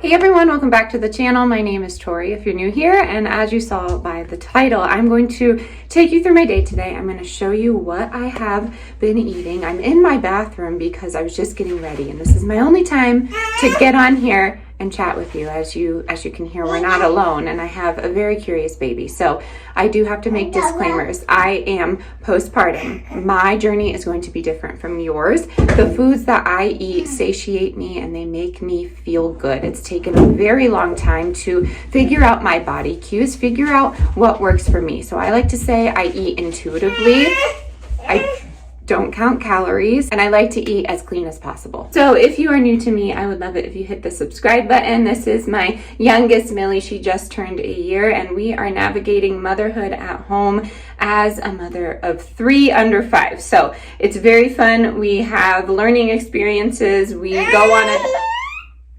Hey everyone, welcome back to the channel. My name is Tory if you're new here, and as you saw by the title, I'm going to take you through my day today. I'm going to show you what I have been eating. I'm in my bathroom because I was just getting ready, and this is my only time to get on here and chat with you. As you can hear, we're not alone, and I have a very curious baby, so I do have to make disclaimers. I am postpartum. My journey is going to be different from yours. The foods that I eat satiate me and they make me feel good. It's taken a very long time to figure out my body cues, figure out what works for me. So I like to say I eat intuitively. I don't count calories, and I like to eat as clean as possible. So if you are new to me, I would love it if you hit the subscribe button. This is my youngest, Millie. She just turned a year, and we are navigating motherhood at home as a mother of 3 under 5. So it's very fun. We have learning experiences. We go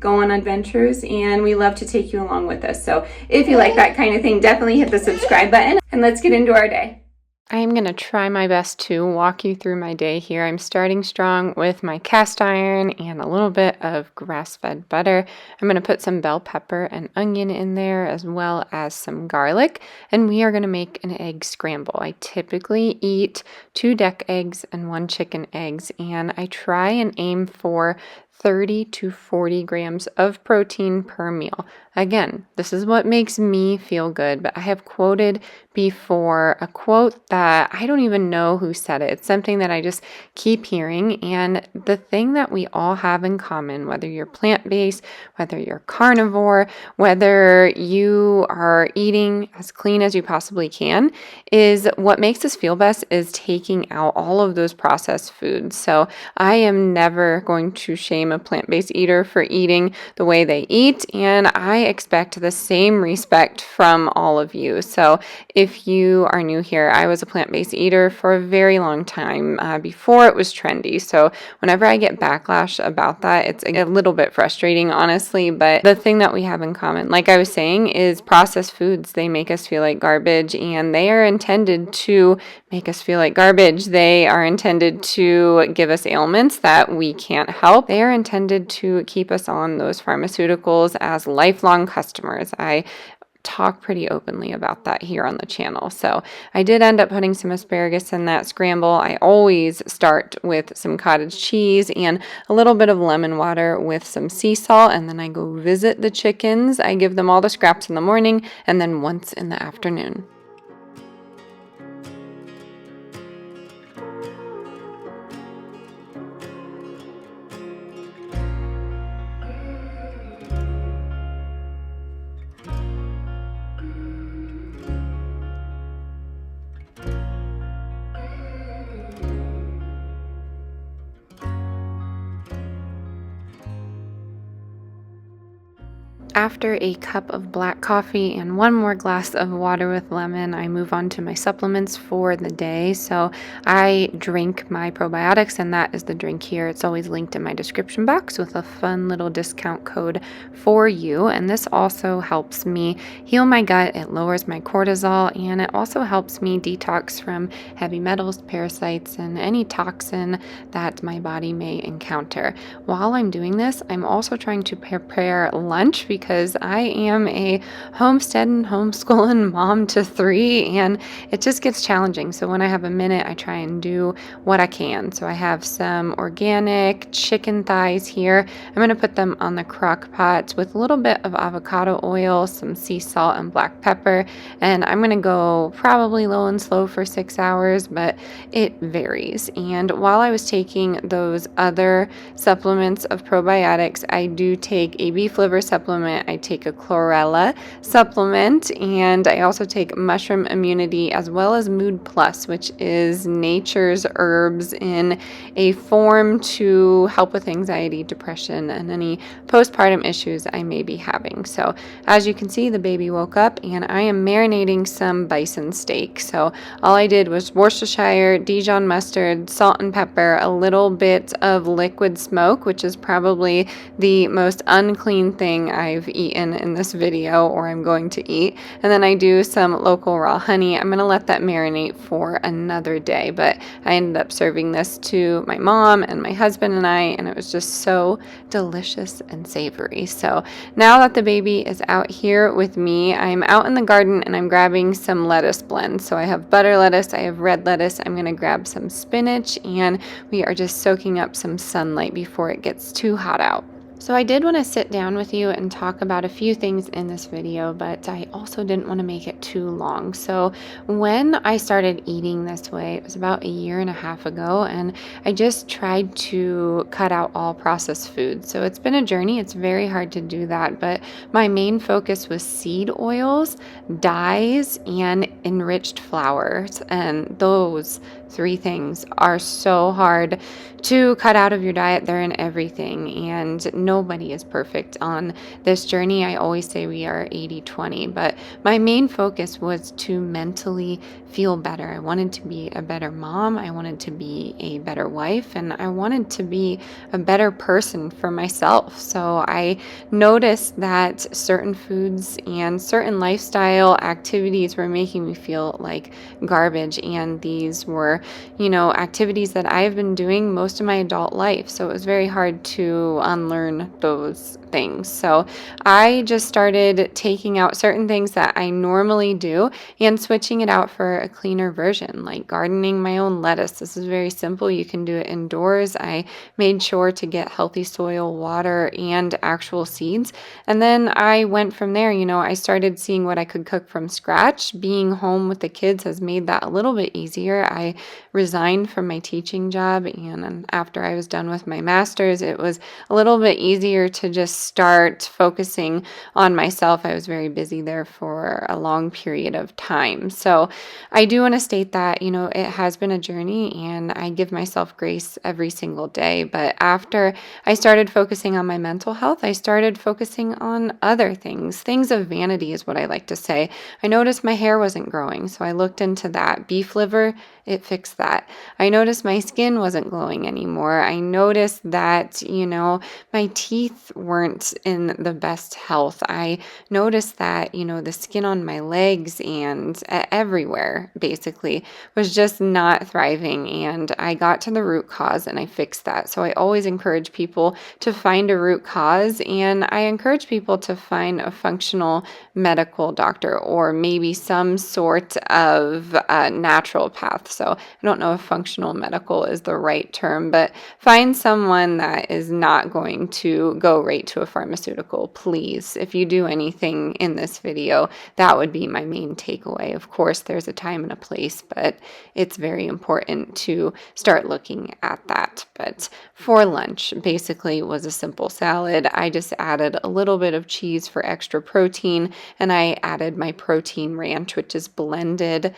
on adventures, and we love to take you along with us. So if you like that kind of thing, definitely hit the subscribe button, and let's get into our day. I am going to try my best to walk you through my day here. I'm starting strong with my cast iron and a little bit of grass-fed butter. I'm going to put some bell pepper and onion in there, as well as some garlic, and we are going to make an egg scramble. I typically eat 2 duck eggs and 1 chicken eggs, and I try and aim for 30 to 40 grams of protein per meal. Again, this is what makes me feel good, but I have quoted before a quote that I don't even know who said it. It's something that I just keep hearing, and the thing that we all have in common, whether you're plant-based, whether you're carnivore, whether you are eating as clean as you possibly can, is what makes us feel best is taking out all of those processed foods. So I am never going to shame a plant-based eater for eating the way they eat, and I expect the same respect from all of you. So if you are new here, I was a plant-based eater for a very long time before it was trendy. So whenever I get backlash about that, it's a little bit frustrating, honestly. But the thing that we have in common, like I was saying, is processed foods. They make us feel like garbage, and they are intended to make us feel like garbage. They are intended to give us ailments that we can't help. They are intended to keep us on those pharmaceuticals as lifelong customers. I talk pretty openly about that here on the channel. So I did end up putting some asparagus in that scramble. I always start with some cottage cheese and a little bit of lemon water with some sea salt, and then I go visit the chickens. I give them all the scraps in the morning and then once in the afternoon. After a cup of black coffee and 1 more glass of water with lemon, I move on to my supplements for the day. So I drink my probiotics, and that is the drink here. It's always linked in my description box with a fun little discount code for you. And this also helps me heal my gut. It lowers my cortisol, and it also helps me detox from heavy metals, parasites, and any toxin that my body may encounter. While I'm doing this, I'm also trying to prepare lunch because I am a homesteading, homeschooling mom to 3, and it just gets challenging. So when I have a minute, I try and do what I can. So I have some organic chicken thighs here. I'm going to put them on the crock pot with a little bit of avocado oil, some sea salt, and black pepper. And I'm going to go probably low and slow for 6 hours, but it varies. And while I was taking those other supplements of probiotics, I do take a beef liver supplement. I take a chlorella supplement, and I also take mushroom immunity as well as Mood Plus, which is nature's herbs in a form to help with anxiety, depression, and any postpartum issues I may be having. So as you can see, the baby woke up, and I am marinating some bison steak. So all I did was Worcestershire, Dijon mustard, salt and pepper, a little bit of liquid smoke, which is probably the most unclean thing I've I've eaten in this video or I'm going to eat. And then I do some local raw honey. I'm going to let that marinate for another day, but I ended up serving this to my mom and my husband and I, and it was just so delicious and savory. So now that the baby is out here with me, I'm out in the garden and I'm grabbing some lettuce blends. So I have butter lettuce, I have red lettuce, I'm going to grab some spinach, and we are just soaking up some sunlight before it gets too hot out. So I did want to sit down with you and talk about a few things in this video, but I also didn't want to make it too long. So when I started eating this way, it was about a year and a half ago, and I just tried to cut out all processed food. So it's been a journey. It's very hard to do that, but my main focus was seed oils, dyes, and enriched flours. And those three things are so hard to cut out of your diet. They're in everything, and nobody is perfect on this journey. I always say we are 80-20, but my main focus was to mentally feel better. I wanted to be a better mom. I wanted to be a better wife, and I wanted to be a better person for myself. So I noticed that certain foods and certain lifestyle activities were making me feel like garbage, and these were, activities that I've been doing most of my adult life. So it was very hard to unlearn those things. So I just started taking out certain things that I normally do and switching it out for a cleaner version, like gardening my own lettuce. This is very simple. You can do it indoors. I made sure to get healthy soil, water, and actual seeds. And then I went from there. I started seeing what I could cook from scratch. Being home with the kids has made that a little bit easier. I resigned from my teaching job, and after I was done with my master's, it was a little bit easier to just start focusing on myself. I was very busy there for a long period of time. So I do want to state that, it has been a journey, and I give myself grace every single day. But after I started focusing on my mental health, I started focusing on other things of vanity is what I like to say. I noticed my hair wasn't growing, so I looked into that. Beef liver, it fixed that. I noticed my skin wasn't glowing anymore. I noticed that, my teeth weren't in the best health. I noticed that, the skin on my legs and everywhere basically was just not thriving. And I got to the root cause and I fixed that. So I always encourage people to find a root cause, and I encourage people to find a functional medical doctor or maybe some sort of natural path. So I don't know if functional medical is the right term, but find someone that is not going to go right to a pharmaceutical, please. If you do anything in this video, that would be my main takeaway. Of course, there's a time and a place, but it's very important to start looking at that. But for lunch, basically was a simple salad. I just added a little bit of cheese for extra protein, and I added my protein ranch, which is blended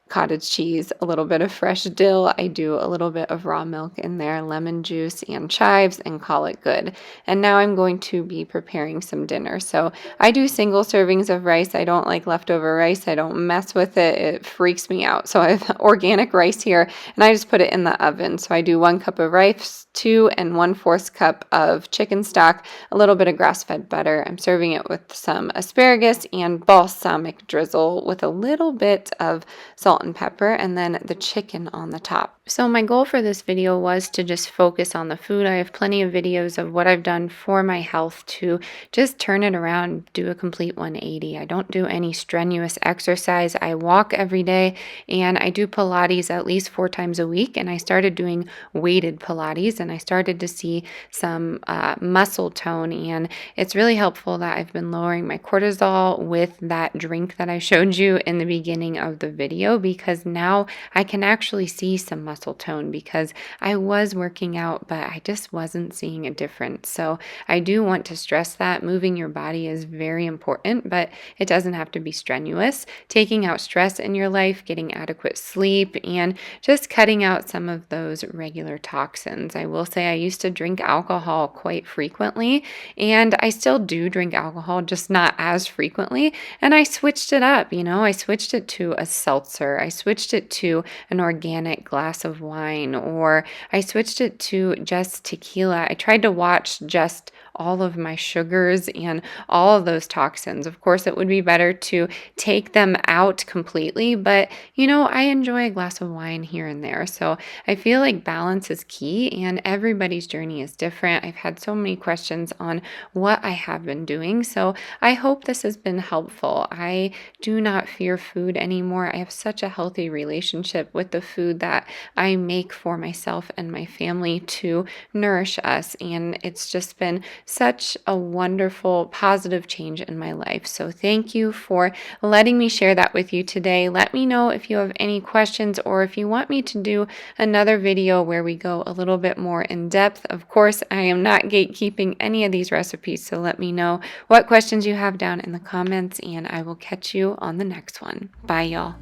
cottage cheese, a little bit of fresh dill. I do a little bit of raw milk in there, lemon juice and chives, and call it good. And now I'm going to be preparing some dinner. So I do single servings of rice. I don't like leftover rice. I don't mess with it. It freaks me out. So I have organic rice here, and I just put it in the oven. So I do 1 cup of rice, 2 1/4 cup of chicken stock, a little bit of grass-fed butter. I'm serving it with some asparagus and balsamic drizzle with a little bit of salt and pepper, and then the chicken on the top. So my goal for this video was to just focus on the food. I have plenty of videos of what I've done for my health to just turn it around, do a complete 180. I don't do any strenuous exercise. I walk every day, and I do Pilates at least 4 times a week, and I started doing weighted Pilates, and I started to see some muscle tone, and it's really helpful that I've been lowering my cortisol with that drink that I showed you in the beginning of the video, because now I can actually see some muscle tone, because I was working out, but I just wasn't seeing a difference. So I do want to stress that moving your body is very important, but it doesn't have to be strenuous. Taking out stress in your life, getting adequate sleep, and just cutting out some of those regular toxins. I will say I used to drink alcohol quite frequently, and I still do drink alcohol, just not as frequently. And I switched it up, I switched it to a seltzer. I switched it to an organic glass of wine, or I switched it to just tequila. I tried to watch just all of my sugars and all of those toxins. Of course, it would be better to take them out completely, but I enjoy a glass of wine here and there. So I feel like balance is key, and everybody's journey is different. I've had so many questions on what I have been doing, so I hope this has been helpful. I do not fear food anymore. I have such a healthy relationship with the food that I make for myself and my family to nourish us, and it's just been such a wonderful, positive change in my life. So thank you for letting me share that with you today. Let me know if you have any questions or if you want me to do another video where we go a little bit more in depth. Of course, I am not gatekeeping any of these recipes, so let me know what questions you have down in the comments, and I will catch you on the next one. Bye, y'all.